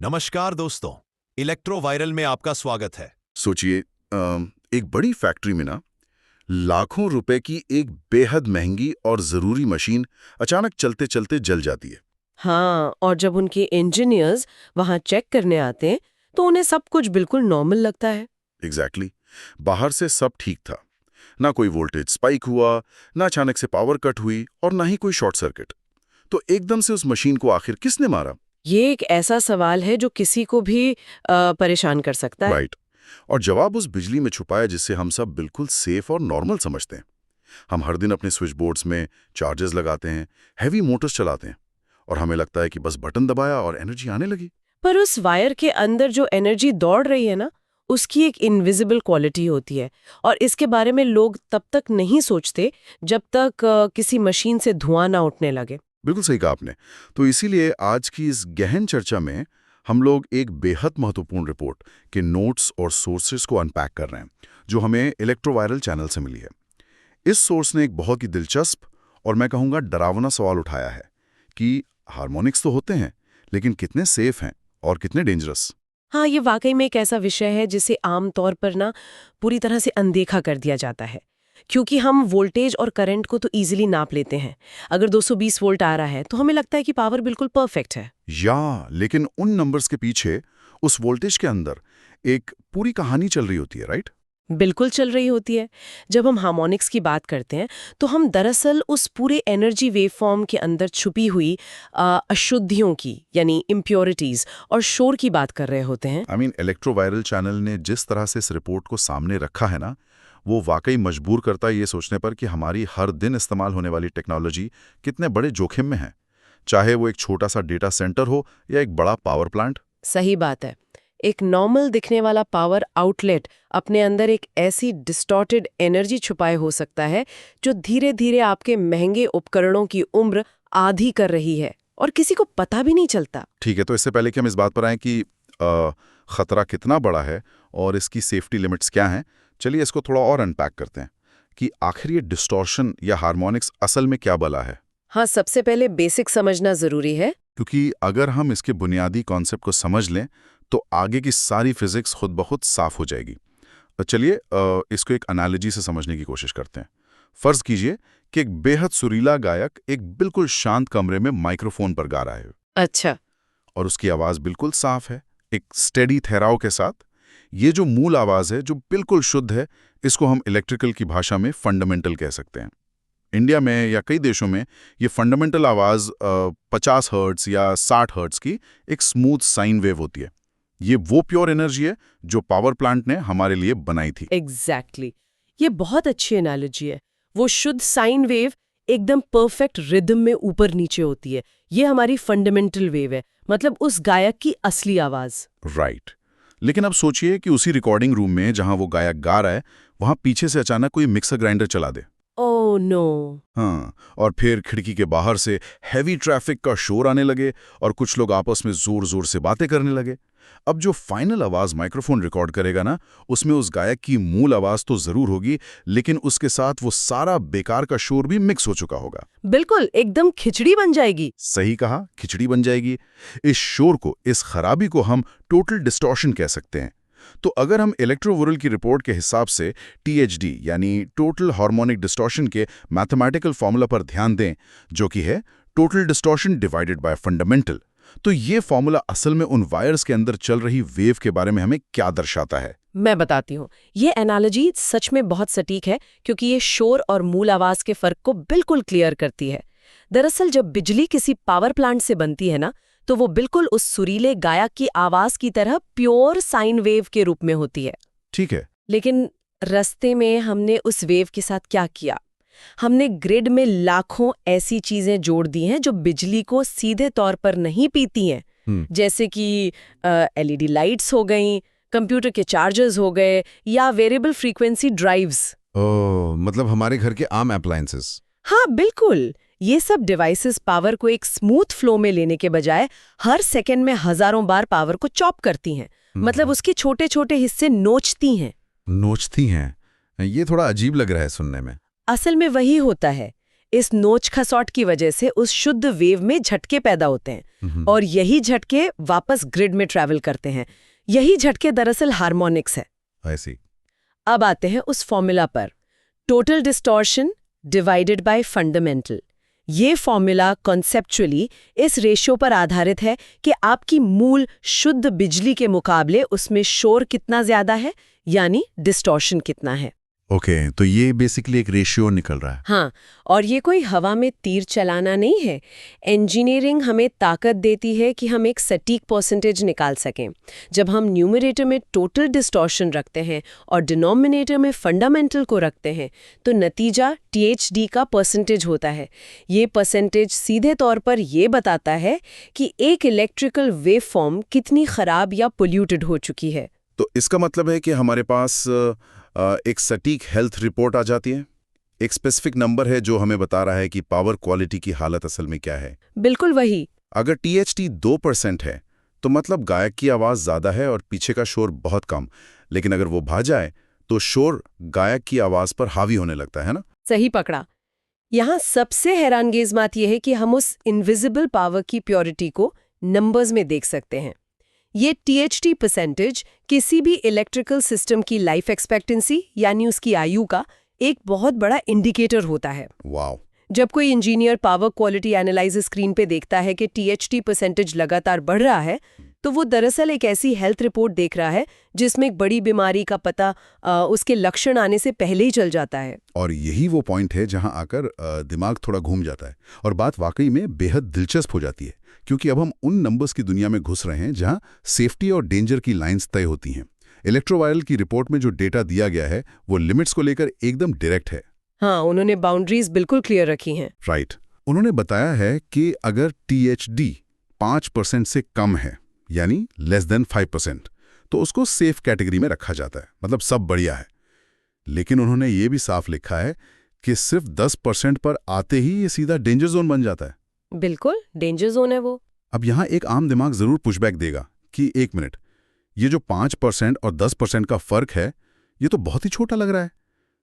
नमस्कार दोस्तों, electro viral में आपका स्वागत है। सोचिए एक बड़ी फैक्ट्री में ना लाखों रुपए की एक बेहद महंगी और जरूरी मशीन अचानक चलते चलते जल जाती है। हाँ, और जब उनके इंजीनियर्स वहां चेक करने आते हैं तो उन्हें सब कुछ बिल्कुल नॉर्मल लगता है। एग्जैक्टली बाहर से सब ठीक था, ना कोई वोल्टेज स्पाइक हुआ, ना अचानक से पावर कट हुई और ना ही कोई शॉर्ट सर्किट। तो एकदम से उस मशीन को आखिर किसने मारा? ये एक ऐसा सवाल है जो किसी को भी परेशान कर सकता है। राइट। और जवाब उस बिजली में छुपा है जिसे हम सब बिल्कुल सेफ और नॉर्मल समझते हैं। हम हर दिन अपने स्विच बोर्ड्स में चार्जेस लगाते हैं, हैवी मोटर्स चलाते हैं और हमें लगता है कि बस बटन दबाया और एनर्जी आने लगी। पर उस वायर के अंदर जो एनर्जी दौड़ रही है ना, उसकी एक इनविजिबल क्वालिटी होती है और इसके बारे में लोग तब तक नहीं सोचते जब तक किसी मशीन से धुआं ना उठने लगे। बिल्कुल सही कहा आपने। तो इसीलिए आज की इस गहन चर्चा में हम लोग एक बेहद महत्वपूर्ण रिपोर्ट के नोट्स और सोर्सेस को अनपैक कर रहे हैं, जो हमें इलेक्ट्रोवायरल चैनल से मिली है। इस सोर्स ने एक बहुत ही दिलचस्प और मैं कहूँगा डरावना सवाल उठाया है कि हार्मोनिक्स तो होते हैं, लेकिन कितने सेफ हैं और कितने डेंजरस। हाँ, ये वाकई में एक ऐसा विषय है जिसे आमतौर पर ना पूरी तरह से अनदेखा कर दिया जाता है, क्योंकि हम वोल्टेज और करंट को तो इजीली नाप लेते हैं। अगर 220 वोल्ट आ रहा है तो हमें लगता है कि पावर बिल्कुल परफेक्ट है। लेकिन उन नंबर्स के पीछे, उस वोल्टेज के अंदर एक पूरी कहानी चल रही होती है, राइट? बिल्कुल चल रही होती है। जब हम हार्मोनिक्स की बात करते हैं तो हम दरअसल उस पूरे एनर्जी वेवफॉर्म के अंदर छुपी हुई अशुद्धियों की, यानी इम्प्योरिटीज और शोर की बात कर रहे होते हैं। इलेक्ट्रोवायरल चैनल ने जिस तरह से इस रिपोर्ट को सामने रखा है ना, वो वाकई मजबूर करता है ये सोचने पर कि हमारी हर दिन इस्तेमाल होने वाली टेक्नोलॉजी कितने बड़े जोखिम में है, चाहे वो एक छोटा सा डेटा सेंटर हो या एक बड़ा पावर प्लांट। सही बात है। एक नॉर्मल दिखने वाला पावर आउटलेट अपने अंदर एक ऐसी डिस्टॉर्टेड एनर्जी छुपाए हो सकता है जो धीरे धीरे आपके महंगे उपकरणों की उम्र आधी कर रही है और किसी को पता भी नहीं चलता। ठीक है, तो इससे पहले कि हम इस बात पर आएं कि खतरा कितना बड़ा है और इसकी सेफ्टी लिमिट्स क्या हैं, चलिए इसको थोड़ा और अनपैक करते हैं कि आखिर ये डिस्टॉर्शन या हार्मोनिक्स असल में क्या बला है। हाँ, सबसे पहले बेसिक समझना जरूरी है, क्योंकि अगर हम इसके बुनियादी कॉन्सेप्ट को समझ लें तो आगे की सारी फिजिक्स खुद ब खुद साफ हो जाएगी। तो चलिए इसको एक एनालॉजी से समझने की कोशिश करते हैं। फर्ज कीजिए कि एक बेहद सुरीला गायक एक बिल्कुल शांत कमरे में माइक्रोफोन पर गा रहा है। अच्छा। और उसकी आवाज बिल्कुल साफ है, एक स्टेडी ठहराव के साथ। ये जो मूल आवाज है, जो बिल्कुल शुद्ध है, इसको हम इलेक्ट्रिकल की भाषा में फंडामेंटल कह सकते हैं। इंडिया में या कई देशों में ये फंडामेंटल आवाज 50 हर्ट्ज या 60 हर्ट्ज की एक स्मूथ साइन वेव होती है। ये वो प्योर एनर्जी है जो पावर प्लांट ने हमारे लिए बनाई थी। एग्जैक्टली। ये बहुत अच्छी एनालॉजी है। वो शुद्ध साइन वेव एकदम परफेक्ट रिदम में ऊपर नीचे होती है। ये हमारी फंडामेंटल वेव है, मतलब उस गायक की असली आवाज। राइट। लेकिन अब सोचिए कि उसी रिकॉर्डिंग रूम में जहां वो गायक गा रहा है, वहां पीछे से अचानक कोई मिक्सर ग्राइंडर चला दे। Oh no. हाँ, और फिर खिड़की के बाहर से हैवी ट्रैफिक का शोर आने लगे और कुछ लोग आपस में जोर जोर से बातें करने लगे। अब जो फाइनल आवाज माइक्रोफोन रिकॉर्ड करेगा ना, उसमें उस गायक की मूल आवाज तो जरूर होगी, लेकिन उसके साथ वो सारा बेकार का शोर भी मिक्स हो चुका होगा। बिल्कुल, एकदम खिचड़ी बन जाएगी। सही कहा, खिचड़ी बन जाएगी। इस शोर को, इस खराबी को हम टोटल डिस्टॉर्शन कह सकते हैं। तो अगर हम इलेक्ट्रोवोरल की रिपोर्ट के हिसाब से THD यानी टोटल हार्मोनिक डिस्टॉर्शन के मैथमेटिकल फॉर्मूला पर ध्यान दें, जो कि है total distortion divided by fundamental, तो ये फॉर्मूला असल में उन वायर्स के अंदर चल रही वेव के बारे में हमें क्या दर्शाता है। मैं बताती हूँ। ये एनालॉजी सच में बहुत सटीक है, क्योंकि ये शोर और मूल आवाज के फर्क को बिल्कुल क्लियर करती है। दरअसल जब बिजली किसी पावर प्लांट से बनती है ना, तो वो बिल्कुल उस सुरीले गायक की आवाज की तरह प्योर साइन वेव के रूप में होती है। ठीक है। लेकिन रास्ते में हमने उस वेव के साथ क्या किया? हमने ग्रिड में लाखों ऐसी चीजें जोड़ दी हैं जो बिजली को सीधे तौर पर नहीं पीती हैं, जैसे कि LED लाइट्स हो गईं, कंप्यूटर के चार्जर्स हो गए या वेरिएबल फ्रीक्वेंसी ड्राइव्स। ओह, मतलब हमारे घर के आम अप्लायंसेस। हाँ बिल्कुल। ये सब डिवाइसेस पावर को एक स्मूथ फ्लो में लेने के बजाय हर सेकंड में हजारों बार पावर को चॉप करती हैं, मतलब उसके छोटे छोटे हिस्से नोचती हैं। नोचती हैं? ये थोड़ा अजीब लग रहा है सुनने में। असल में वही होता है। इस नोच खसौट की वजह से उस शुद्ध वेव में झटके पैदा होते हैं और यही झटके वापस ग्रिड में ट्रैवल करते हैं। यही झटके दरअसल हार्मोनिक्स है। ऐसी अब आते हैं उस फॉर्मूला पर, total distortion divided by fundamental. ये फॉर्मूला कॉन्सेप्चुअली इस रेशियो पर आधारित है कि आपकी मूल शुद्ध बिजली के मुकाबले उसमें शोर कितना ज्यादा है, यानी डिस्टॉर्शन कितना है। ओके, तो ये बेसिकली एक रेशियो निकल रहा है। हाँ, और ये कोई हवा में तीर चलाना नहीं है। इंजीनियरिंग हमें ताकत देती है कि हम एक सटीक परसेंटेज निकाल सकें। जब हम न्यूमरेटर में टोटल डिस्टॉर्शन रखते हैं और डिनोमिनेटर में फंडामेंटल को रखते हैं तो नतीजा THD का परसेंटेज होता है। ये परसेंटेज सीधे तौर पर ये बताता है कि एक इलेक्ट्रिकल वेव फॉर्म कितनी खराब या पोल्यूटेड हो चुकी है। तो इसका मतलब है कि हमारे पास एक सटीक हेल्थ रिपोर्ट आ जाती है, एक स्पेसिफिक नंबर है जो हमें बता रहा है कि पावर क्वालिटी की हालत असल में क्या है। बिल्कुल वही। अगर THD 2% है तो मतलब गायक की आवाज़ ज़्यादा है और पीछे का शोर बहुत कम, लेकिन अगर वो भा जाए तो शोर गायक की आवाज़ पर हावी होने लगता है ना। सही पकड़ा। यहाँ सबसे हैरानगेज बात यह है कि हम उस इनविजिबल पावर की प्योरिटी को नंबर्स में देख सकते हैं। ये THD परसेंटेज किसी भी इलेक्ट्रिकल सिस्टम की लाइफ एक्सपेक्टेंसी यानी उसकी आयु का एक बहुत बड़ा इंडिकेटर होता है। वाओ। जब कोई engineer power quality analysis screen पे देखता है कि THD परसेंटेज लगातार बढ़ रहा है तो वो दरअसल एक ऐसी हेल्थ रिपोर्ट देख रहा है जिसमें एक बड़ी बीमारी का पता उसके लक्षण आने से पहले ही चल जाता है। और यही वो पॉइंट है जहां आकर दिमाग थोड़ा घूम जाता है और बात वाकई में बेहद दिलचस्प हो जाती है, क्योंकि अब हम उन नंबर्स की दुनिया में घुस रहे हैं जहां सेफ्टी और डेंजर की लाइंस तय होती हैं। इलेक्ट्रोवायरल की रिपोर्ट में जो डेटा दिया गया है वो लिमिट्स को लेकर एकदम डायरेक्ट है। हाँ, उन्होंने बाउंड्रीज बिल्कुल क्लियर रखी हैं। राइट। उन्होंने बताया है कि अगर THD 5% से कम है यानी लेस देन 5%, तो उसको सेफ कैटेगरी में रखा जाता है, मतलब सब बढ़िया है। लेकिन उन्होंने ये भी साफ लिखा है कि सिर्फ 10% पर आते ही ये सीधा डेंजर जोन बन जाता है। बिल्कुल डेंजर जोन है वो। अब यहाँ एक आम दिमाग जरूर पुशबैक देगा कि एक मिनट, ये जो 5% और 10% का फर्क है ये तो बहुत ही छोटा लग रहा है,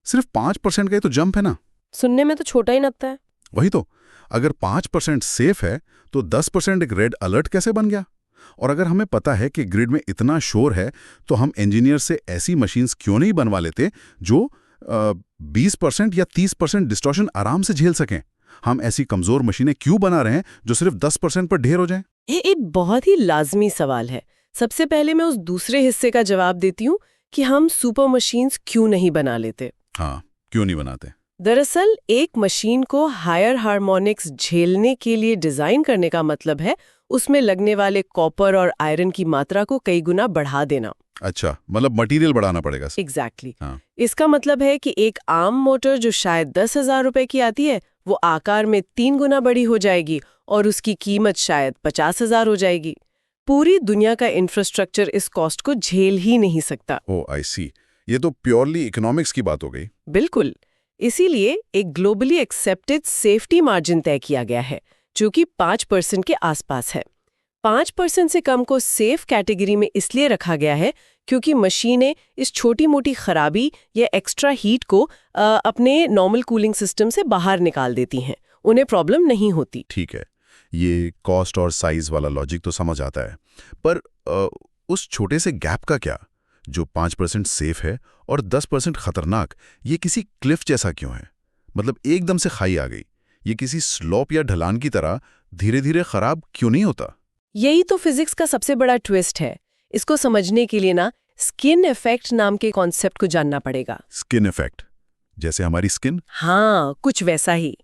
सिर्फ 5% का ही तो जंप है ना। सुनने में तो छोटा ही लगता है। वही तो, अगर 5% सेफ है तो 10% एक रेड अलर्ट कैसे बन गया? और अगर हमें पता है कि ग्रिड में इतना शोर है तो हम इंजीनियर से ऐसी मशीन्स क्यों नहीं बनवा लेते जो 20% या 30% डिस्टॉर्शन आराम से झेल सकें? हम ऐसी कमजोर मशीनें क्यों बना रहे हैं जो सिर्फ 10% पर ढेर हो जाएं? ये एक बहुत ही लाजमी सवाल है। सबसे पहले मैं उस दूसरे हिस्से का जवाब देती हूँ कि हम सुपर मशीन्स क्यों नहीं बना लेते। हाँ, क्यों नहीं बनाते? दरअसल एक मशीन को हायर हार्मोनिक्स झेलने के लिए डिजाइन करने का मतलब है उसमें लगने वाले कॉपर और आयरन की मात्रा को कई गुना बढ़ा देना। अच्छा, मतलब मटेरियल बढ़ाना पड़ेगा। एग्जैक्टली। हाँ। इसका मतलब है कि एक आम मोटर जो शायद 10,000 रुपए की आती है वो आकार में 3 गुना बड़ी हो जाएगी और उसकी कीमत शायद 50,000 हो जाएगी। पूरी दुनिया का इंफ्रास्ट्रक्चर इस कॉस्ट को झेल ही नहीं सकता। ओह, आई सी। ये तो प्योरली इकोनॉमिक्स की बात हो गई। बिल्कुल। इसीलिए एक ग्लोबली एक्सेप्टेड सेफ्टी मार्जिन तय किया गया है जो कि 5% के आसपास है। 5% से कम को सेफ कैटेगरी में इसलिए रखा गया है क्योंकि मशीनें इस छोटी मोटी खराबी या एक्स्ट्रा हीट को अपने नॉर्मल कूलिंग सिस्टम से बाहर निकाल देती हैं, उन्हें प्रॉब्लम नहीं होती। ठीक है, ये कॉस्ट और साइज वाला लॉजिक तो समझ आता है, पर उस छोटे से गैप का क्या जो 5% सेफ है और 10% खतरनाक? ये किसी क्लिफ जैसा क्यों है? मतलब एकदम से खाई आ गई, ये किसी स्लोप या ढलान की तरह धीरे धीरे खराब क्यों नहीं होता? यही तो फिजिक्स का सबसे बड़ा ट्विस्ट है। इसको समझने के लिए ना स्किन इफेक्ट नाम के कॉन्सेप्ट को जानना पड़ेगा। Skin effect? जैसे हमारी स्किन? हाँ, कुछ वैसा ही।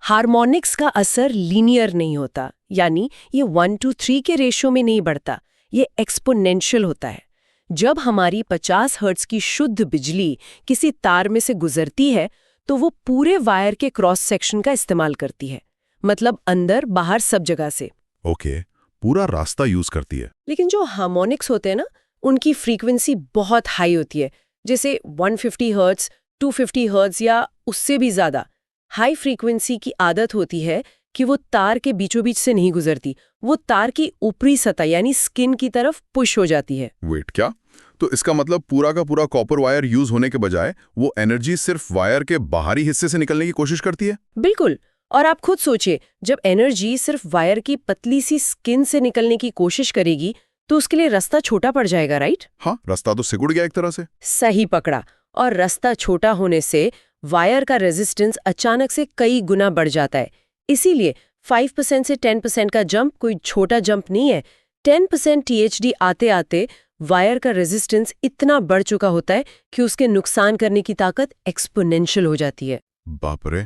हार्मोनिक्स का असर लीनियर नहीं होता, यानी ये 1:3 के रेशियो में नहीं बढ़ता, ये एक्सपोनेंशियल होता है। जब हमारी 50 हर्ट्ज की शुद्ध बिजली किसी तार में से गुजरती है तो वो पूरे वायर के क्रॉस सेक्शन का इस्तेमाल करती है, मतलब अंदर बाहर सब जगह से। ओके, पूरा रास्ता यूज करती है। लेकिन जो हार्मोनिक्स होते हैं ना, उनकी फ्रीक्वेंसी बहुत हाई होती है, जैसे 150 हर्ट्ज, 250 हर्ट्ज या उससे भी ज्यादा। हाई फ्रीक्वेंसी की आदत होती है कि वो तार के बीचों बीच से नहीं गुजरती, वो तार की ऊपरी सतह यानी स्किन की तरफ पुश हो जाती है। वेट, क्या? तो इसका मतलब पूरा का पूरा कॉपर वायर यूज होने के बजाय वो एनर्जी सिर्फ वायर के बाहरी हिस्से से निकलने की कोशिश करती है। बिल्कुल। और आप खुद सोचिए, जब एनर्जी सिर्फ वायर की पतली सी स्किन से निकलने की कोशिश करेगी तो उसके लिए रास्ता छोटा पड़ जाएगा, राइट? हाँ, रास्ता तो सिकुड़ गया एक तरह से। सही पकड़ा। और रास्ता छोटा होने से वायर का रेजिस्टेंस अचानक से कई गुना बढ़ जाता है। इसीलिए 5% से 10% का जंप कोई छोटा जंप नहीं है। 10% THD आते आते वायर का रेजिस्टेंस इतना बढ़ चुका होता है कि उसके नुकसान करने की ताकत एक्सपोनेंशियल हो जाती है। बाप रे,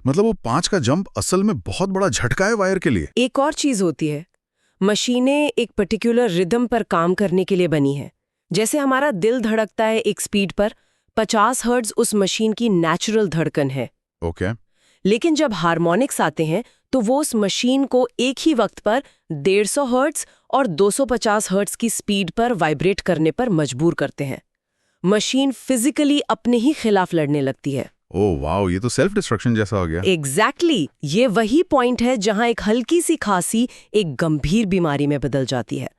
मतलब वो 5 का जंप असल में बहुत बड़ा झटका है वायर के लिए। एक और चीज होती है, मशीनें एक पर्टिकुलर रिदम पर काम करने के लिए बनी है। जैसे हमारा दिल धड़कता है एक स्पीड पर, 50 हर्ट्ज उस मशीन की नेचुरल धड़कन है। ओके। लेकिन जब हार्मोनिक्स आते हैं तो वो उस मशीन को एक ही वक्त पर 150 हर्ट्ज और 250 हर्ट्ज की स्पीड पर वाइब्रेट करने पर मजबूर करते हैं। मशीन फिजिकली अपने ही खिलाफ लड़ने लगती है। ओह वाओ, ये तो सेल्फ डिस्ट्रक्शन जैसा हो गया। एग्जैक्टली ये वही पॉइंट है जहां एक हल्की सी खांसी एक गंभीर बीमारी में बदल जाती है।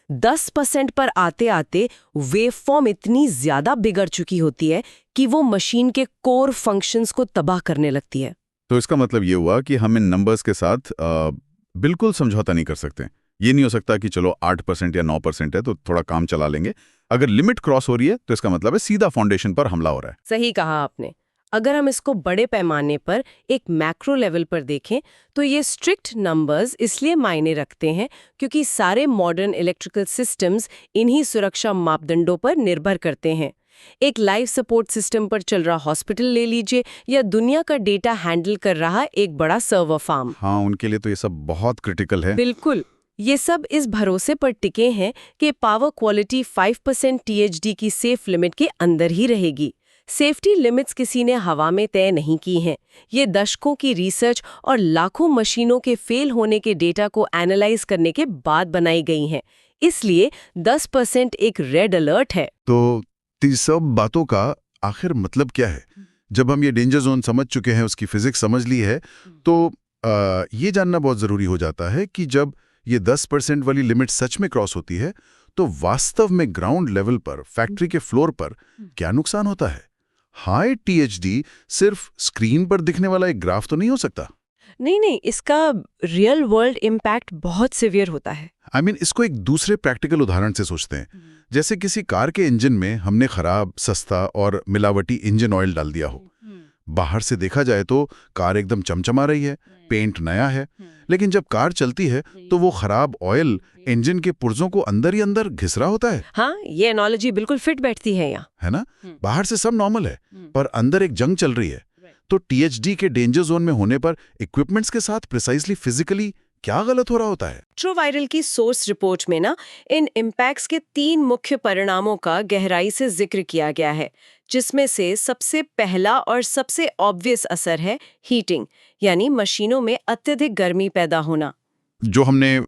10% पर आते आते वेवफॉर्म इतनी ज्यादा बिगड़ चुकी होती है कि वो मशीन के कोर फंक्शंस को तबाह करने लगती है। तो इसका मतलब ये हुआ कि हम इन नंबर्स के साथ बिल्कुल समझौता नहीं कर सकते। ये नहीं हो सकता कि चलो 8% या 9% है तो थोड़ा काम चला लेंगे। अगर लिमिट क्रॉस हो रही है तो इसका मतलब है सीधा फाउंडेशन पर हमला हो रहा है। सही कहा आपने। अगर हम इसको बड़े पैमाने पर एक मैक्रो लेवल पर देखें तो ये स्ट्रिक्ट नंबर्स इसलिए मायने रखते हैं क्योंकि सारे मॉडर्न इलेक्ट्रिकल सिस्टम्स इन्हीं सुरक्षा मापदंडों पर निर्भर करते हैं। एक लाइफ सपोर्ट सिस्टम पर चल रहा हॉस्पिटल ले लीजिए या दुनिया का डेटा हैंडल कर रहा एक बड़ा सर्वर फार्म। हाँ, उनके लिए तो ये सब बहुत क्रिटिकल है। बिल्कुल। ये सब इस भरोसे पर टिके हैं कि पावर क्वालिटी 5% THD की सेफ लिमिट के अंदर ही रहेगी। सेफ्टी लिमिट्स किसी ने हवा में तय नहीं की हैं। ये दशकों की रिसर्च और लाखों मशीनों के फेल होने के डेटा को एनालाइज करने के बाद बनाई गई हैं। इसलिए 10% एक रेड अलर्ट है। तो सब बातों का आखिर मतलब क्या है? जब हम ये डेंजर जोन समझ चुके हैं, उसकी फिजिक्स समझ ली है, तो ये जानना बहुत जरूरी हो जाता है कि जब ये 10% वाली लिमिट सच में क्रॉस होती है तो वास्तव में ग्राउंड लेवल पर, फैक्ट्री के फ्लोर पर क्या नुकसान होता है। हाई THD सिर्फ स्क्रीन पर दिखने वाला एक ग्राफ तो नहीं हो सकता। नहीं, इसका रियल वर्ल्ड इम्पैक्ट बहुत सिवियर होता है। इसको एक दूसरे प्रैक्टिकल उदाहरण से सोचते हैं। जैसे किसी कार के इंजन में हमने खराब, सस्ता और मिलावटी इंजन ऑयल डाल दिया हो। बाहर से देखा जाए तो कार एकदम चमचमा रही है, पेंट नया है, लेकिन जब कार चलती है तो वो खराब ऑयल इंजन के पुर्जों को अंदर ही अंदर घिस रहा होता है। हाँ, ये एनालॉजी बिल्कुल फिट बैठती है यहाँ, है ना? बाहर से सब नॉर्मल है, पर अंदर एक जंग चल रही है। तो THD के डेंजर जोन में होने पर इक्विपमेंट्स के साथ प्रिसाइसली फिजिकली क्या गलत हो रहा होता है? इलेक्ट्रोवायरल की सोर्स रिपोर्ट में ना इन इम्पैक्ट्स के 3 मुख्य परिणामों का गहराई से जिक्र किया गया है, जिसमें से सबसे पहला और सबसे ऑब्वियस असर है हीटिंग, यानी मशीनों में अत्यधिक गर्मी पैदा होना, जो हमने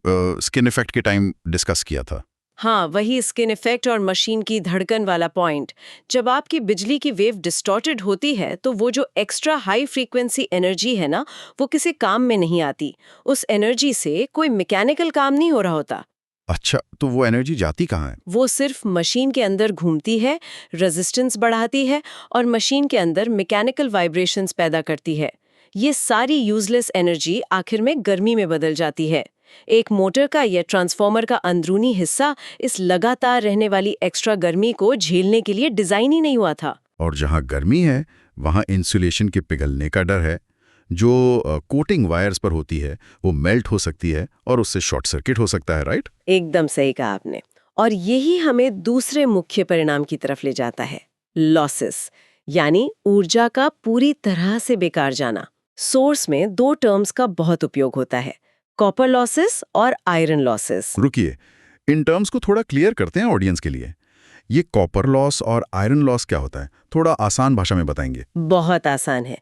स्किन इफेक्ट के टाइम डिस्कस किया था। हाँ, वही स्किन इफेक्ट और मशीन की धड़कन वाला पॉइंट। जब आपकी बिजली की वेव डिस्टॉर्टेड होती है तो वो जो एक्स्ट्रा हाई फ्रीक्वेंसी एनर्जी है ना, वो किसी काम में नहीं आती। उस एनर्जी से कोई मैकेनिकल काम नहीं हो रहा होता। अच्छा, तो वो एनर्जी जाती कहाँ है? वो सिर्फ मशीन के अंदर घूमती है, रेजिस्टेंस बढ़ाती है और मशीन के अंदर मैकेनिकल वाइब्रेशंस पैदा करती है। ये सारी यूजलेस एनर्जी आखिर में गर्मी में बदल जाती है। एक मोटर का या ट्रांसफार्मर का अंदरूनी हिस्सा इस लगातार रहने वाली एक्स्ट्रा गर्मी को झेलने के लिए डिजाइन ही नहीं हुआ था। और जहाँ गर्मी है वहाँ इंसुलेशन के पिघलने का डर है। जो कोटिंग वायर्स पर होती है वो मेल्ट हो सकती है और उससे शॉर्ट सर्किट हो सकता है, राइट? एकदम सही कहा आपने। और यही हमें दूसरे मुख्य परिणाम की तरफ ले जाता है, लॉसेस, यानी ऊर्जा का पूरी तरह से बेकार जाना। सोर्स में 2 टर्म्स का बहुत उपयोग होता है, कॉपर लॉसेस और आयरन लॉसेस। रुकिए, इन टर्म्स को थोड़ा क्लियर करते हैं ऑडियंस के लिए। ये कॉपर लॉस और आयरन लॉस क्या होता है? थोड़ा आसान भाषा में बताएंगे। बहुत आसान है।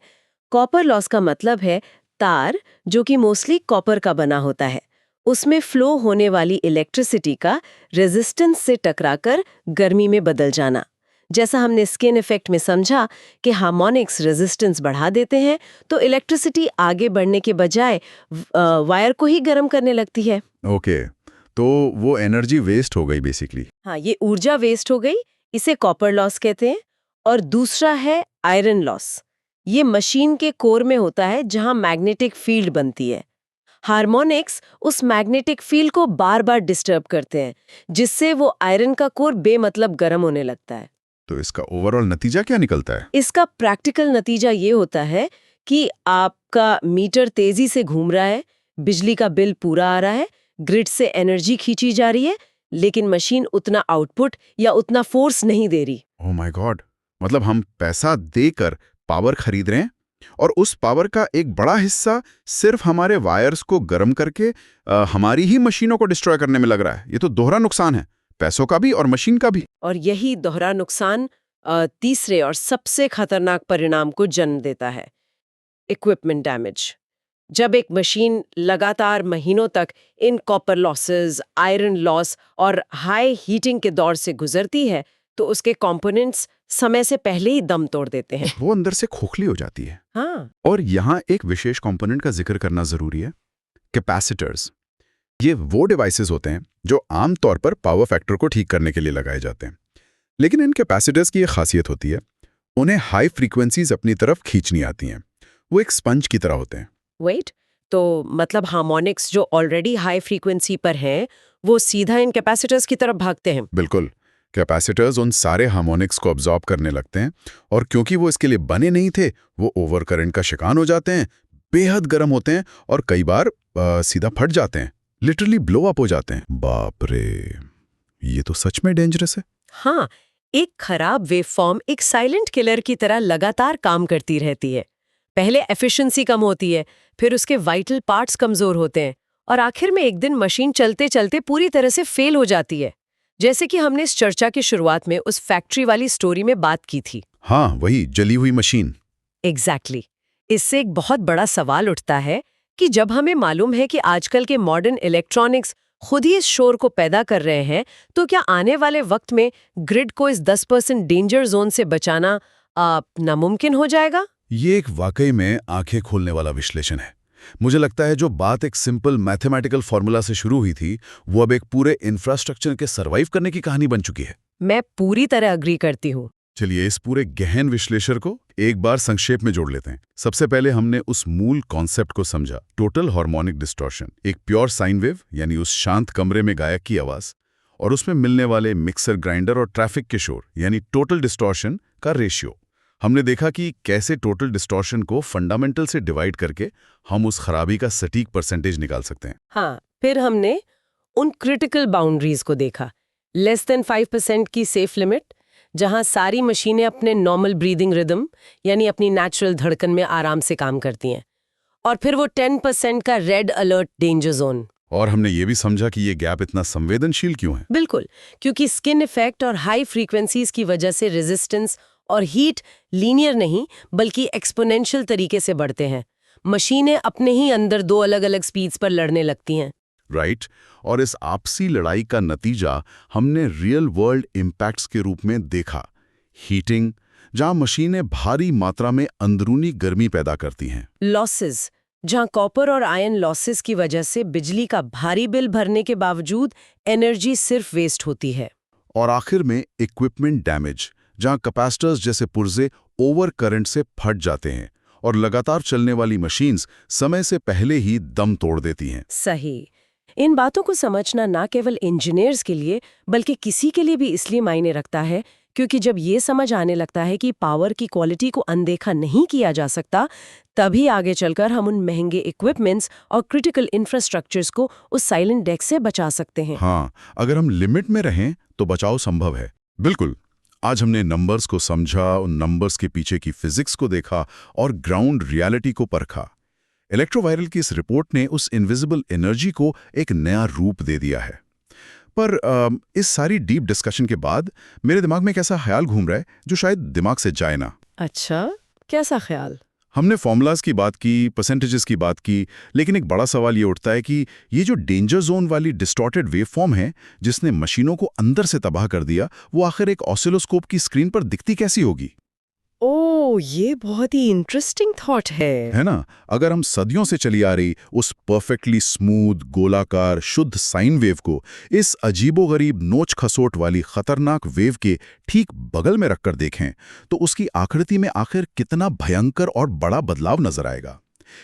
कॉपर लॉस का मतलब है तार, जो कि मोस्टली कॉपर का बना होता है, उसमें फ्लो होने वाली इलेक्ट्रिसिटी का रेजिस्टेंस से टकराकर गर्मी में बदल जाना। जैसा हमने स्किन इफेक्ट में समझा कि हार्मोनिक्स रेजिस्टेंस बढ़ा देते हैं तो इलेक्ट्रिसिटी आगे बढ़ने के बजाय वायर को ही गर्म करने लगती है। ओके, तो वो एनर्जी वेस्ट हो गई बेसिकली। हाँ, ये ऊर्जा वेस्ट हो गई, इसे कॉपर लॉस कहते हैं। और दूसरा है आयरन लॉस। ये मशीन के कोर में होता है जहां मैग्नेटिक फील्ड बनती है। हार्मोनिक्स उस मैग्नेटिक फील्ड को बार बार डिस्टर्ब करते हैं, जिससे वो आयरन का कोर बेमतलब गर्म होने लगता है। तो इसका ओवरऑल नतीजा क्या निकलता है? इसका प्रैक्टिकल नतीजा ये होता है कि आपका मीटर तेजी से घूम रहा है, बिजली का बिल पूरा आ रहा है, ग्रिड से एनर्जी खींची जा रही है, लेकिन मशीन उतना आउटपुट या उतना फोर्स नहीं दे रही। ओह माय गॉड, मतलब हम पैसा देकर पावर खरीद रहे हैं और उस पावर का एक बड़ा हिस्सा सिर्फ हमारे वायर्स को गर्म करके हमारी ही मशीनों को डिस्ट्रॉय करने में लग रहा है। ये तो दोहरा नुकसान है, पैसों का भी और मशीन का भी। और यही दोहरा नुकसान तीसरे और सबसे खतरनाक परिणाम को जन्म देता है, इक्विपमेंट डैमेज। जब एक मशीन लगातार महीनों तक in copper losses, iron loss और हाई हीटिंग के दौर से गुजरती है, तो उसके कंपोनेंट्स समय से पहले ही दम तोड़ देते हैं। वो अंदर से खोखली हो जाती है। हाँ, और यहाँ एक विशेष कंपोनेंट का जिक्र करना जरूरी है, कैपेसिटर्स। ये वो डिवाइसेस होते हैं जो आमतौर पर पावर फैक्टर को ठीक करने के लिए लगाए जाते हैं। लेकिन इन कैपेसिटर्स की एक खासियत होती है, उन्हें हाई फ्रीक्वेंसीज अपनी तरफ खींचनी आती हैं। वो एक स्पंज की तरह होते हैं। वेट, तो मतलब हार्मोनिक्स जो ऑलरेडी हाई फ्रीक्वेंसी पर हैं, वो सीधा इन कैपेसिटर्स की तरफ भागते हैं। बिल्कुल, कैपेसिटर्स उन सारे हार्मोनिक्स को अब्जॉर्ब करने लगते हैं और क्योंकि वो इसके लिए बने नहीं थे, वो ओवर करंट का शिकार हो जाते हैं, बेहद गर्म होते हैं और कई बार सीधा फट जाते हैं, लिटरली ब्लो अप हो जाते हैं। बाप रे, ये तो सच में डेंजरस है। हाँ, एक खराब वेवफॉर्म एक साइलेंट किलर की तरह लगातार काम करती रहती है। पहले एफिशिएंसी कम होती है, फिर उसके वाइटल पार्ट्स कमजोर होते हैं और आखिर में एक दिन मशीन चलते चलते पूरी तरह से फेल हो जाती है। जैसे कि हमने इस चर्चा की शुरुआत में उस फैक्ट्री वाली स्टोरी में बात की थी। हाँ, वही जली हुई मशीन। एग्जैक्टली। इससे एक बहुत बड़ा सवाल उठता है कि जब हमें मालूम है कि आजकल के मॉडर्न इलेक्ट्रॉनिक्स खुद ही इस शोर को पैदा कर रहे हैं, तो क्या आने वाले वक्त में ग्रिड को इस 10% डेंजर जोन से बचाना नामुमकिन हो जाएगा? ये एक वाकई में आंखें खोलने वाला विश्लेषण है। मुझे लगता है जो बात एक सिंपल मैथमेटिकल फॉर्मूला से शुरू हुई थी, वो अब एक पूरे इंफ्रास्ट्रक्चर के सर्वाइव करने की कहानी बन चुकी है। मैं पूरी तरह अग्री करती हूँ। चलिए इस पूरे गहन विश्लेषण को एक बार संक्षेप में जोड़ लेते हैं। सबसे पहले हमने उस मूल कॉन्सेप्ट को समझा, टोटल हार्मोनिक डिस्टॉर्शन, एक प्योर साइन वेव यानी उस शांत कमरे में गायक की आवाज और उसमें मिलने वाले मिक्सर, ग्राइंडर और ट्रैफिक के शोर यानी टोटल डिस्टॉर्शन का रेशियो। हमने देखा कि कैसे टोटल डिस्टॉर्शन को फंडामेंटल से डिवाइड करके हम उस खराबी का सटीक परसेंटेज निकाल सकते हैं। हाँ, फिर हमने उन क्रिटिकल बाउंड्रीज को देखा, लेस देन 5% की सेफ लिमिट, जहां सारी मशीनें अपने नॉर्मल ब्रीदिंग रिदम यानी अपनी नेचुरल धड़कन में आराम से काम करती हैं, और फिर वो 10% का रेड अलर्ट डेंजर जोन। और हमने ये भी समझा कि ये गैप इतना संवेदनशील क्यों है। बिल्कुल, क्योंकि स्किन इफेक्ट और हाई फ्रीक्वेंसीज की वजह से रेजिस्टेंस और हीट लीनियर नहीं बल्कि एक्सपोनेंशियल तरीके से बढ़ते हैं। मशीनें अपने ही अंदर दो अलग अलग स्पीड्स पर लड़ने लगती हैं। राइट, और इस आपसी लड़ाई का नतीजा हमने रियल वर्ल्ड इम्पैक्ट्स के रूप में देखा। हीटिंग, जहां मशीनें भारी मात्रा में अंदरूनी गर्मी पैदा करती हैं। लॉसेस, जहां कॉपर और आयरन लॉसेस की वजह से बिजली का भारी बिल भरने के बावजूद एनर्जी सिर्फ वेस्ट होती है। और आखिर में इक्विपमेंट डैमेज, जहां कैपेसिटर्स जैसे पुर्जे ओवर करंट से फट जाते हैं और लगातार चलने वाली मशीन्स समय से पहले ही दम तोड़ देती हैं। सही। इन बातों को समझना ना केवल इंजीनियर्स के लिए बल्कि किसी के लिए भी इसलिए मायने रखता है क्योंकि जब ये समझ आने लगता है कि पावर की क्वालिटी को अनदेखा नहीं किया जा सकता, तभी आगे चलकर हम उन महंगे इक्विपमेंट्स और क्रिटिकल इंफ्रास्ट्रक्चर्स को उस साइलेंट डेथ से बचा सकते हैं। हाँ, अगर हम लिमिट में रहें तो बचाव संभव है। बिल्कुल। आज हमने नंबर्स को समझा, उन नंबर्स के पीछे की फिजिक्स को देखा और ग्राउंड रियलिटी को परखा। इलेक्ट्रोवायरल की इस रिपोर्ट ने उस इनविजिबल एनर्जी को एक नया रूप दे दिया है। पर इस सारी डीप डिस्कशन के बाद मेरे दिमाग में एक ऐसा ख्याल घूम रहा है जो शायद दिमाग से जाए ना। अच्छा, कैसा ख्याल? हमने फॉर्मूलाज की बात की, परसेंटेजेस की बात की, लेकिन एक बड़ा सवाल ये उठता है कि ये जो डेंजर जोन वाली डिस्टॉर्टेड वेवफॉर्म है जिसने मशीनों को अंदर से तबाह कर दिया, वो आखिर एक ऑसिलोस्कोप की स्क्रीन पर दिखती कैसी होगी? ओ, ये बहुत ही इंटरेस्टिंग थॉट है ना? अगर हम सदियों से चली आ रही उस परफेक्टली स्मूथ, गोलाकार, शुद्ध साइन वेव को इस अजीबोगरीब नोच खसोट वाली खतरनाक वेव के ठीक बगल में रखकर देखें, तो उसकी आकृति में आखिर कितना भयंकर और बड़ा बदलाव नजर आएगा।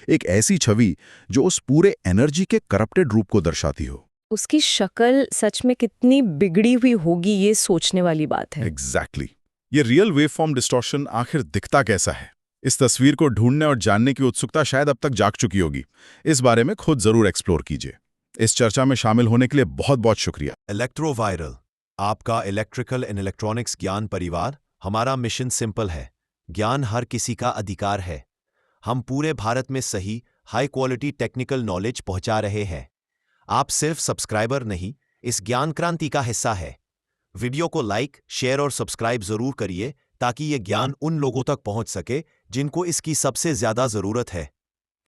एक ऐसी छवि जो उस पूरे एनर्जी के करप्टेड रूप को दर्शाती हो। उसकी शक्ल सच में कितनी बिगड़ी हुई होगी, ये सोचने वाली बात है। एग्जैक्टली ये रियल वेवफॉर्म डिस्टॉर्शन आखिर दिखता कैसा है? इस तस्वीर को ढूंढने और जानने की उत्सुकता शायद अब तक जाग चुकी होगी। इस बारे में खुद जरूर एक्सप्लोर कीजिए। इस चर्चा में शामिल होने के लिए बहुत बहुत शुक्रिया। इलेक्ट्रोवायरल, आपका इलेक्ट्रिकल एंड इलेक्ट्रॉनिक्स ज्ञान परिवार। हमारा मिशन सिंपल है, ज्ञान हर किसी का अधिकार है। हम पूरे भारत में सही, हाई क्वालिटी टेक्निकल नॉलेज पहुंचा रहे हैं। आप सिर्फ सब्सक्राइबर नहीं, इस ज्ञान क्रांति का हिस्सा है। वीडियो को लाइक, शेयर और सब्सक्राइब जरूर करिए ताकि ये ज्ञान उन लोगों तक पहुंच सके जिनको इसकी सबसे ज्यादा जरूरत है।